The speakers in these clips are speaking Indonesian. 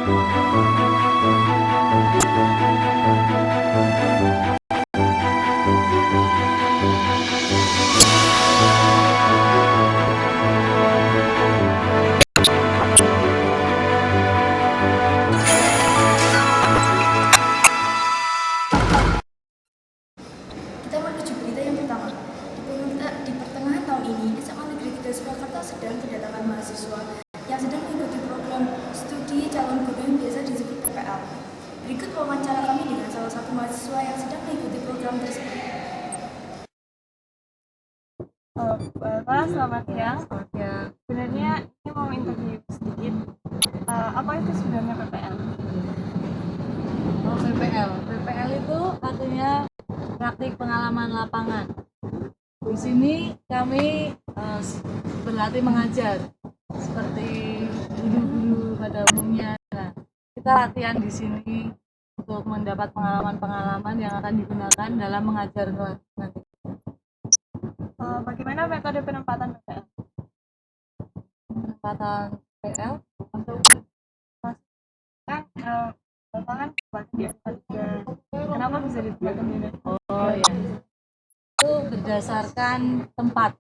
Kita menuju berita yang pertama. Di pertengahan tahun ini, SMA Negeri 3 Surakarta sedang kedatangan mahasiswa yang sedang mengikuti program studi calon guru yang biasa disebut PPL. Berikut wawancara kami dengan salah satu mahasiswa yang sedang mengikuti program tersebut. Pak, selamat siang. Sebenarnya ini mau interview sedikit. Apa itu sebenarnya PPL? PPL itu artinya praktik pengalaman lapangan. Di sini kami berlatih mengajar seperti guru-guru pada umumnya. Nah, kita latihan di sini untuk mendapat pengalaman-pengalaman yang akan digunakan dalam mengajar kelas nanti. Bagaimana metode penempatan PPL? Penempatan PPL Untuk kan lapangan bagi kenapa bisa ditempatkan di sini? Oh ya, itu berdasarkan tempat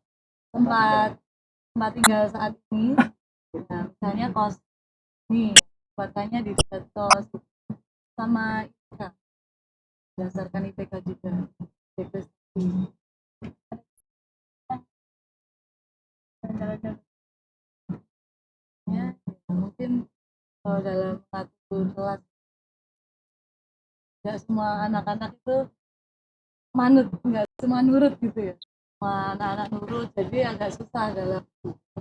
tinggal saat ini. Nah, misalnya kos nih, buatannya di dekat kos sama IPK, berdasarkan IPK juga. Ya, mungkin kalau dalam mengatur kelas, tidak semua anak-anak itu manut, nggak semua nurut gitu ya. Semua anak-anak nurut, jadi agak susah dalam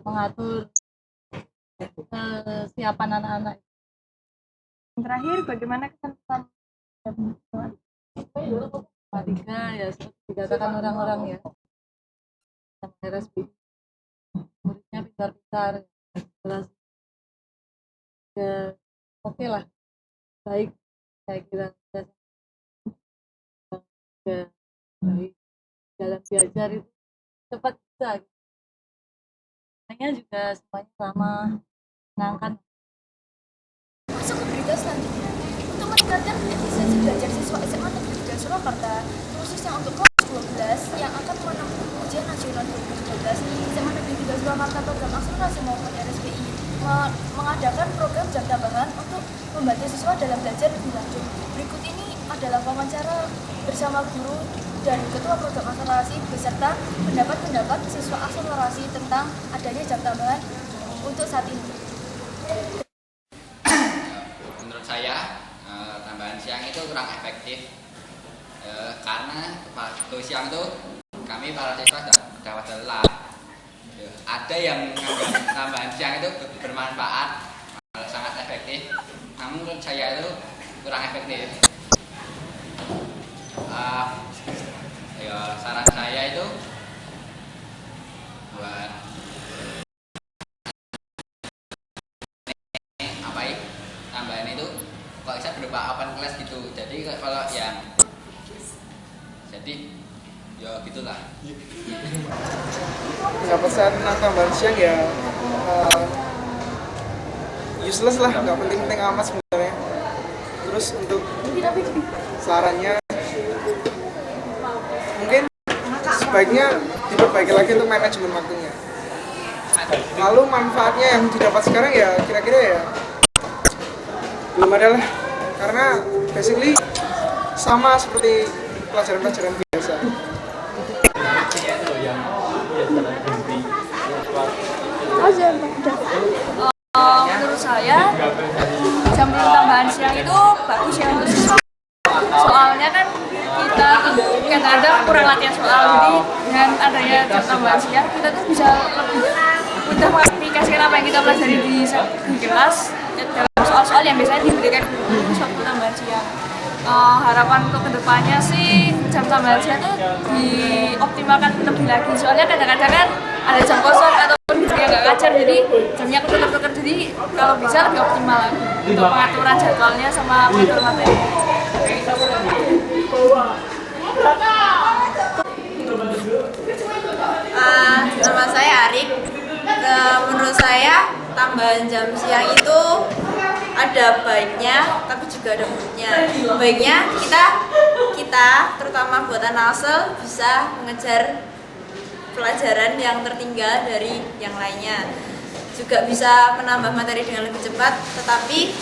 mengatur kesiapan anak-anak. Terakhir, bagaimana kesan Tiga ya seperti dikatakan orang-orang ya, yang RSB muridnya pintar-pintar, jelas ya, oke lah, baik saya kira ya, baik dalam belajar itu cepat bisa. Hanya juga semuanya sama, menyenangkan. Masuk ke berita selanjutnya. Untuk meningkatkan efisiensi belajar siswa SMA Negeri 3 Surakarta, khususnya untuk kelas 12 yang akan menempuh ujian nasional 2013, SMA Negeri 3 Surakarta Program Akselerasi maupun RSPI mengadakan program jam tambahan untuk membantu siswa dalam belajar lebih lanjut. Berikut ini adalah wawancara bersama guru dan ketua program akselerasi beserta pendapat siswa akselerasi tentang adanya jam tambahan untuk saat ini. Menurut saya tambahan siang itu kurang efektif karena waktu siang itu kami para siswa sudah pada lelah. Ada yang menganggap tambahan siang itu bermanfaat, sangat efektif, namun menurut saya itu kurang efektif. Saran saya itu buat tambahan itu kalau bisa berupa open class gitu. Jadi kalau yang jadi ya gitulah. Nggak pesan tambahan siang ya useless lah, nggak penting-penting amat sebenarnya. Terus untuk sarannya mungkin sebaiknya diperbaiki lagi untuk manajemen waktunya. Lalu manfaatnya yang didapat sekarang ya kira-kira ya belum ada lah, karena basically sama seperti pelajaran-pelajaran biasa. Menurut saya jam tambahan siang itu bagus ya untuk siswa. Soalnya kan kita kadang-kadang kurang latihan soal, jadi dengan adanya jam tambahan siang kita tuh bisa lebih mudah mengaplikasikan apa yang kita pelajari di kelas dalam soal-soal yang biasanya diberikan guru waktu tambahan siang. Harapan untuk kedepannya sih jam tambahan siang itu dioptimalkan lebih lagi, soalnya kadang-kadang kan ada jam kosong ataupun yang nggak ngajar, jadi jamnya ketukar-tukar, jadi kalau bisa lebih optimal lagi untuk pengaturan jadwalnya sama pengaturan materi. Nama saya Arif. Menurut saya tambahan jam siang itu ada ada baiknya tapi juga ada buruknya. Baiknya kita terutama buat anak asal bisa mengejar pelajaran yang tertinggal dari yang lainnya, juga bisa menambah materi dengan lebih cepat. Tetapi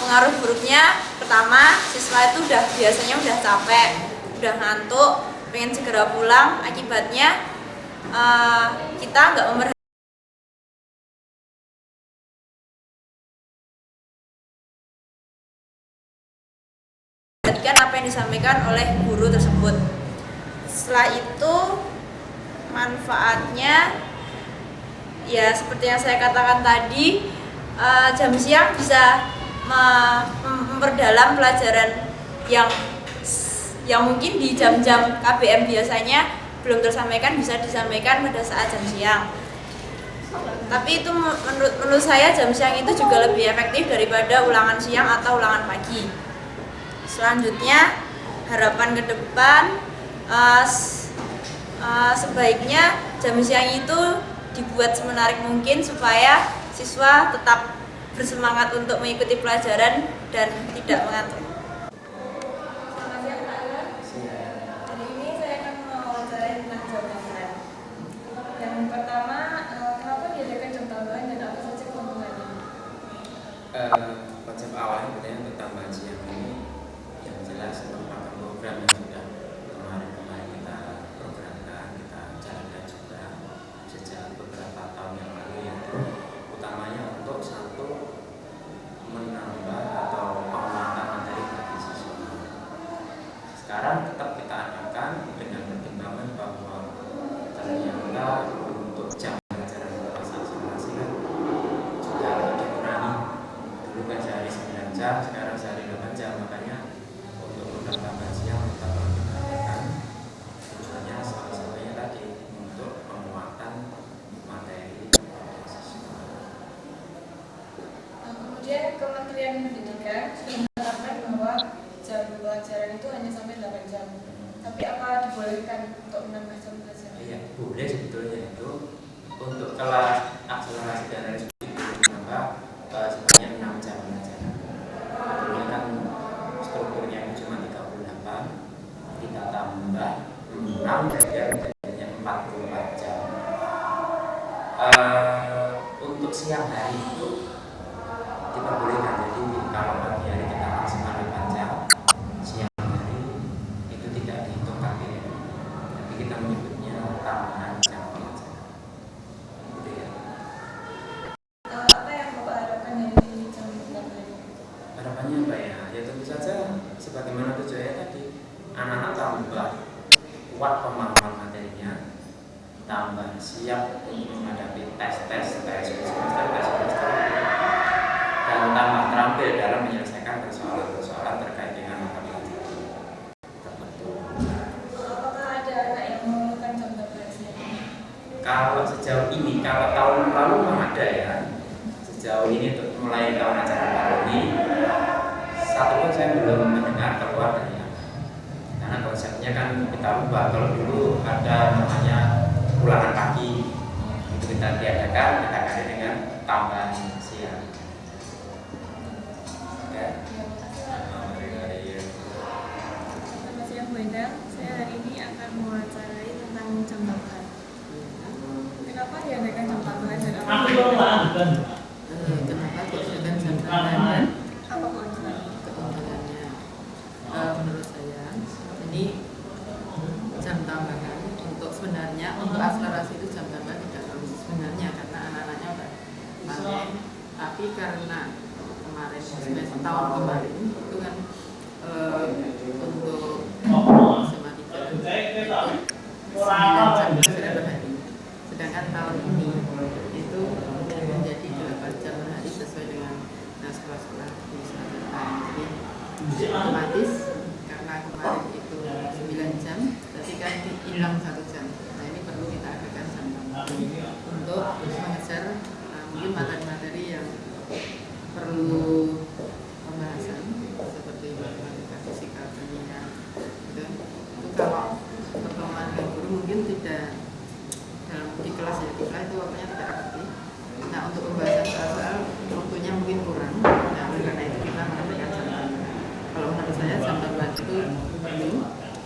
pengaruh buruknya, pertama, siswa itu biasanya udah capek, udah ngantuk, pengen segera pulang. Akibatnya kita nggak memperhatikan apa yang disampaikan oleh guru tersebut. Setelah itu manfaatnya ya seperti yang saya katakan tadi, jam siang bisa memperdalam pelajaran yang mungkin di jam-jam KBM biasanya belum tersampaikan, bisa disampaikan pada saat jam siang. Tapi itu menurut saya jam siang itu juga lebih efektif daripada ulangan siang atau ulangan pagi. Selanjutnya, harapan ke depan, sebaiknya jam siang itu dibuat semenarik mungkin supaya siswa tetap bersemangat untuk mengikuti pelajaran dan tidak mengantuk. Selamat siang Pak Iwan. Hari ini saya akan mewawancarai tentang jam tambahan. Yang pertama, kenapa diadakan jam tambahan dan apa saja keuntungannya? Konsep awalnya sebenarnya untuk tambahan siang ini yang jelas merupakan program yang sudah kemarin kita programkan, kita jalankan juga sejak beberapa tahun yang lalu, yaitu utamanya untuk satu menambah atau penguatan materi bagi siswa. Sekarang tetap kita adakan dengan pertimbangan bahwa ternyata untuk jam pelajaran akselerasi kan juga dikurangi. Dulu kan sehari 9 jam, sekarang sehari 8 jam, makanya untuk program tambahan siang tetap kita adakan. Tujuannya salah satunya tadi untuk penguatan materi siswa. Kemudian Kementerian Pendidikan sudah menetapkan bahwa jam pelajaran itu hanya sampai 8 jam. Tapi apa dibolehkan untuk menambah jam pelajaran? Iya, boleh sebetulnya itu untuk kelas akselerasi dan realisasi itu menambah sebanyak 6 jam pelajaran. Sebetulnya kan strukturnya itu cuma 38, kita tambah 6 jadinya 44 jam. Untuk siang hari itu kita bolehkan, jadi kalau pagi hari kita maksimal 8 jam, siang hari itu tidak dihitung KPM, tapi kita menyebutnya tambahan jam pelajaran. Gitu ya. Apa yang Bapak harapkan dari jam tambahan? Harapannya apa ya? Ya tentu saja sebagaimana tujuannya tadi, anak-anak tambah kuat pemahaman materinya, tambah siap untuk menghadapi tes semester, dan tambah terampil dalam menyelesaikan persoalan-persoalan terkait dengan mata pelajaran tertentu. Apakah ada anak yang memerlukan jam tambahan siang? Kalau sejauh ini, kalau tahun lalu memang ada ya. Sejauh ini mulai tahun ajaran baru ini, satu pun saya belum mendengar keluar dari anak. Karena konsepnya kan kita ubah. Kalau dulu ada namanya ulangan pagi, itu kita tiadakan, kita ganti dengan tambahan siang. Oke. Selamat siang Bu Endang, saya hari ini akan mewawancarai tentang jam tambahan. Kenapa diadakan jam tambahan dan apa Kenapa diadakan jam tambahan? apa keuntungannya? Keuntungannya, menurut saya ini jam tambahan untuk sebenarnya untuk akselerasi itu jam tambahan tidak perlu sebenarnya karena anak-anaknya udah pandai. Tapi karena kemarin semester tahun kemarin itu kan untuk matematika itu 9 jam per hari, sedangkan tahun ini itu menjadi 8 jam per hari sesuai dengan sekolah-sekolah di Surabaya. Jadi otomatis karena kemarin itu 9 jam, berarti kan hilang 1 jam. Nah ini perlu kita adakan jam tambahan untuk mengejar mungkin materi-materi yang perlu pembahasan seperti matematika, fisika, kimia, gitu. Itu kalau pertemuan dengan guru mungkin tidak dalam di kelas itu waktunya tidak aktif. Nah untuk pembahasan soal-soal waktunya mungkin kurang.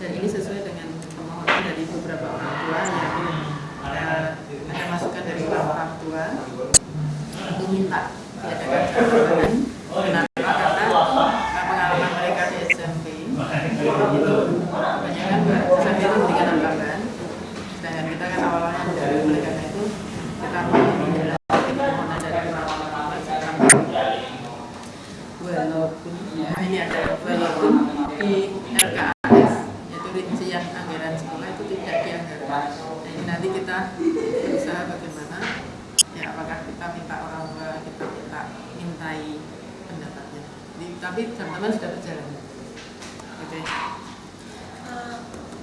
dan ini sesuai dengan permohonan dari beberapa orang tua yang ada masukan dari orang tua untuk minta diadakan jam tambahan. Kenapa? Karena pengalaman mereka di SMP itu kebanyakan SMP itu memberikan tambahan, sedangkan kita kan awalnya dari mereka itu kita mau menjelaskan permohonan dari orang tua walaupun ini ada walaupun di RKAS yaitu rincian anggaran sekolah itu tidak dianggarkan. Nah, ini nanti kita berusaha bagaimana ya, apakah kita minta orang tua, kita mintai pendapatnya. Tapi teman-teman sudah berjalan. Oke.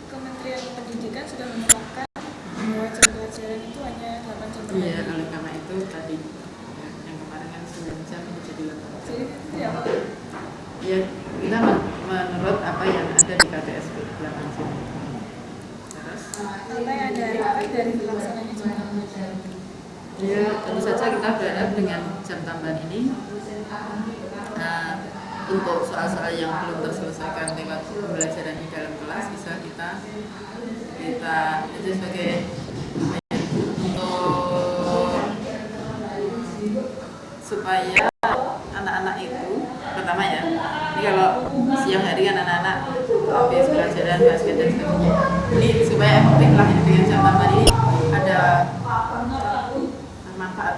Kementerian Pendidikan sudah menetapkan bahwa jam pelajaran itu hanya 8 jam per hari. Iya, oleh karena itu tadi ya, yang kemarin kan 9 jam ini jadi 8 jam. Jadi itu ya Pak? Ya, kita menurut apa yang ada di KTSP 8 jam. Terus? Apa yang ada harapan dari pelaksananya jam tambahan? Ya, tentu saja kita berharap dengan jam tambahan ini untuk soal-soal yang belum terselesaikan lewat pembelajaran di dalam kelas bisa kita itu sebagai untuk supaya anak-anak itu pertama ya, ini kalau siang hari kan anak-anak habis pelajaran basket dan sebagainya, ini supaya efektif lah ini dengan jam tambahan ini ada manfaat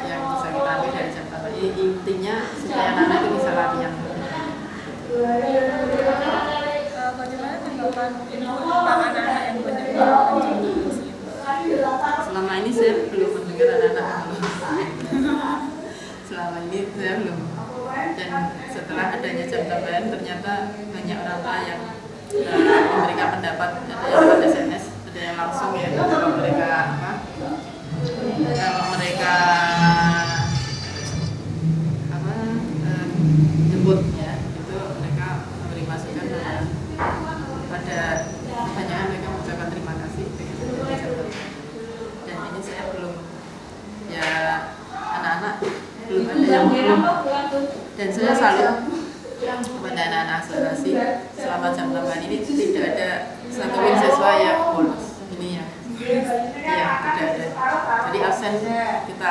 yang bisa kita ambil dari jam tambahan ini. Intinya supaya anak-anak itu bisa latihan. Bagaimana tanggapan ibu tentang anak-anak yang banyak melakukan jam tambahan? Selama ini saya belum mendengar anak-anak selama ini saya belum, dan setelah adanya jam tambahan ternyata banyak orang tua yang memberikan pendapat, ada yang lewat SMS, ada yang langsung ya, kalau mereka jemput ya, itu mereka memberi masukan pada kebanyakan mereka mengucapkan terima kasih dengan adanya jam tambahan. Dan ini saya belum ya, anak-anak belum ada yang belum, dan saya salut kepada anak-anak akselerasi selama jam tambahan ini tidak ada satupun siswa yang bolos. Ini ya tidak ada, jadi absen kita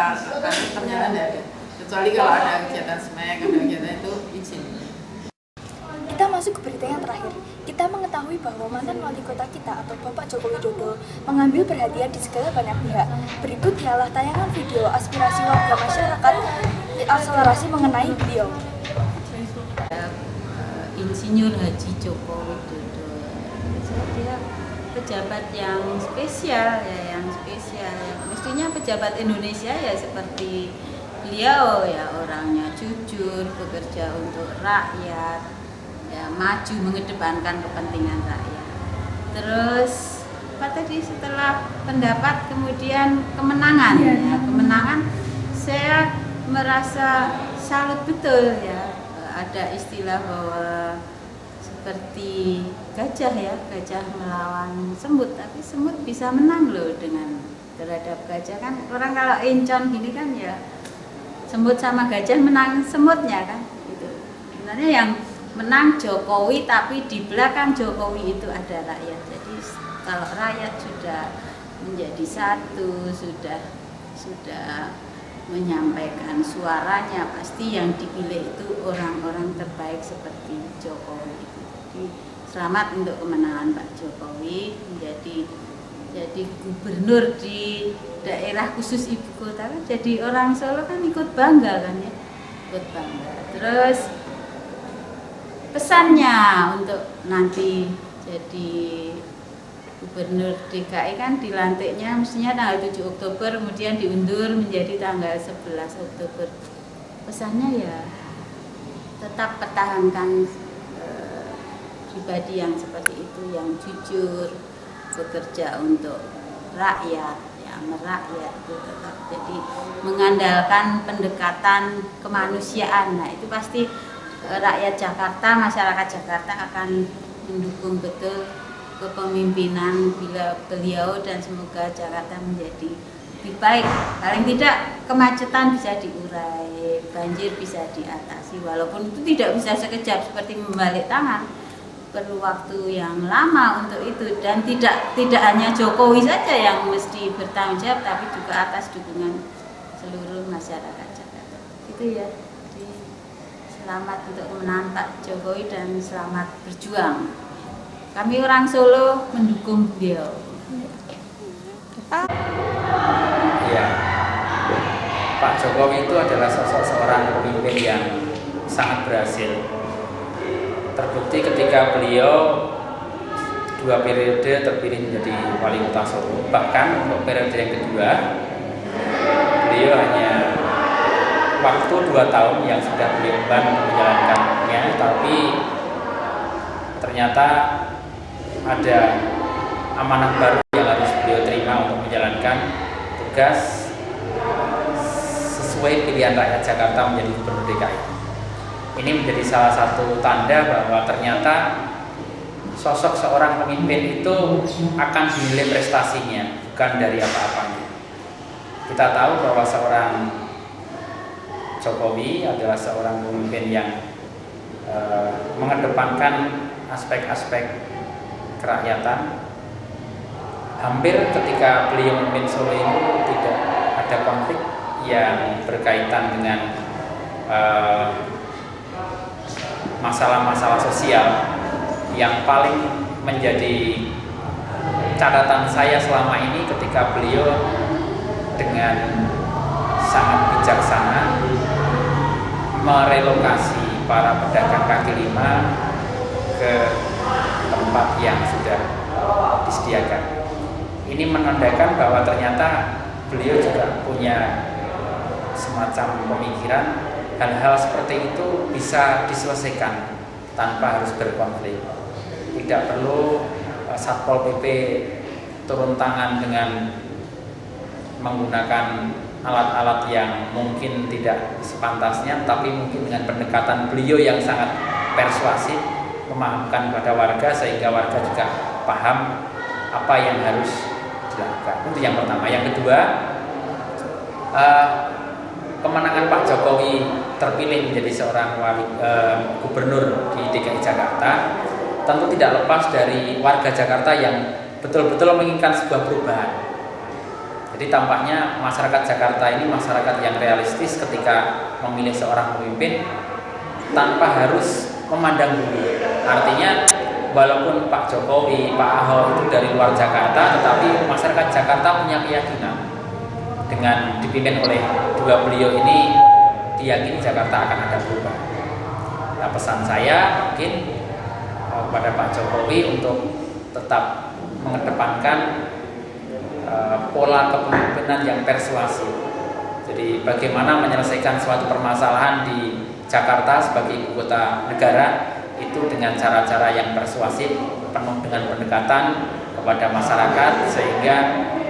ternyata tidak ada, kecuali kalau ada kegiatan SMEK, ada kegiatan itu izin. Kita masuk ke berita yang terakhir. Kita mengetahui bahwa mantan wali kota kita atau Bapak Joko Widodo mengambil perhatian di segala banyak pihak. Berikut ialah tayangan video aspirasi warga masyarakat akselerasi mengenai beliau. Insinyur Haji Joko Widodo, dia pejabat yang spesial ya, Mestinya pejabat Indonesia ya seperti beliau ya, orangnya jujur, bekerja untuk rakyat, ya maju mengedepankan kepentingan rakyat. Terus apa tadi, setelah pendapat kemudian kemenangan ya, kemenangan saya merasa salut betul ya. Ada istilah bahwa seperti gajah ya, gajah melawan semut, tapi semut bisa menang loh dengan terhadap gajah kan. Orang kalau encon gini kan ya, semut sama gajah menang semutnya kan gitu. Sebenarnya yang menang Jokowi, tapi di belakang Jokowi itu ada rakyat. Jadi kalau rakyat sudah menjadi satu, sudah menyampaikan suaranya, pasti yang dipilih itu orang-orang terbaik seperti Jokowi. Jadi selamat untuk kemenangan Pak Jokowi menjadi gubernur di daerah khusus ibu kota kan. Jadi orang Solo kan ikut bangga kan ya, ikut bangga. Terus pesannya untuk nanti jadi Gubernur DKI kan dilantiknya mestinya tanggal 7 Oktober, kemudian diundur menjadi tanggal 11 Oktober. Pesannya ya tetap pertahankan pribadi yang seperti itu, yang jujur, bekerja untuk rakyat, ya merakyat itu tetap. Jadi mengandalkan pendekatan kemanusiaan. Nah itu pasti rakyat Jakarta, masyarakat Jakarta akan mendukung betul kepemimpinan beliau, dan semoga Jakarta menjadi lebih baik. Paling tidak kemacetan bisa diurai, banjir bisa diatasi, walaupun itu tidak bisa sekejap seperti membalik tangan, perlu waktu yang lama untuk itu, dan tidak hanya Jokowi saja yang mesti bertanggung jawab, tapi juga atas dukungan seluruh masyarakat Jakarta. Itu ya. Jadi selamat untuk menantang Jokowi dan selamat berjuang. Kami orang Solo mendukung beliau. Iya, Pak Jokowi itu adalah sosok seorang pemimpin yang sangat berhasil. Terbukti ketika beliau 2 periode terpilih menjadi wali kota Solo. Bahkan untuk periode yang kedua, beliau hanya waktu 2 tahun yang sudah beliau beban untuk menjalankannya, tapi ternyata ada amanah baru yang harus beliau terima untuk menjalankan tugas sesuai pilihan rakyat Jakarta menjadi Gubernur DKI. Ini menjadi salah satu tanda bahwa ternyata sosok seorang pemimpin itu akan dinilai prestasinya, bukan dari apa-apanya. Kita tahu bahwa seorang Jokowi adalah seorang pemimpin yang mengedepankan aspek-aspek kerakyatan. Hampir ketika beliau memimpin Solo ini tidak ada konflik yang berkaitan dengan masalah-masalah sosial. Yang paling menjadi catatan saya selama ini ketika beliau dengan sangat bijaksana merelokasi para pedagang kaki lima ke tempat yang sudah disediakan. Ini menandakan bahwa ternyata beliau juga punya semacam pemikiran hal-hal seperti itu bisa diselesaikan tanpa harus berkonflik. Tidak perlu Satpol PP turun tangan dengan menggunakan alat-alat yang mungkin tidak sepantasnya, tapi mungkin dengan pendekatan beliau yang sangat persuasif memahamkan pada warga sehingga warga juga paham apa yang harus dilakukan. Itu yang pertama. Yang kedua, kemenangan Pak Jokowi terpilih menjadi seorang gubernur di DKI Jakarta tentu tidak lepas dari warga Jakarta yang betul-betul menginginkan sebuah perubahan. Jadi tampaknya masyarakat Jakarta ini masyarakat yang realistis ketika memilih seorang pemimpin tanpa harus memandang bulu. Artinya walaupun Pak Jokowi, Pak Ahok itu dari luar Jakarta, tetapi masyarakat Jakarta punya keyakinan dengan dipimpin oleh 2 beliau ini, diyakini Jakarta akan ada perubahan. Nah, pesan saya mungkin kepada Pak Jokowi untuk tetap mengedepankan pola kepemimpinan yang persuasif. Jadi bagaimana menyelesaikan suatu permasalahan di Jakarta sebagai ibu kota negara itu dengan cara-cara yang persuasif, penuh dengan pendekatan kepada masyarakat sehingga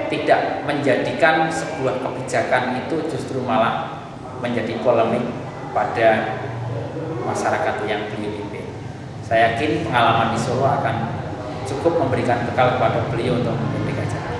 tidak menjadikan sebuah kebijakan itu justru malah menjadi polemik pada masyarakat yang beliau pimpin. Saya yakin pengalaman di Solo akan cukup memberikan bekal kepada beliau untuk memimpin DKI Jakarta.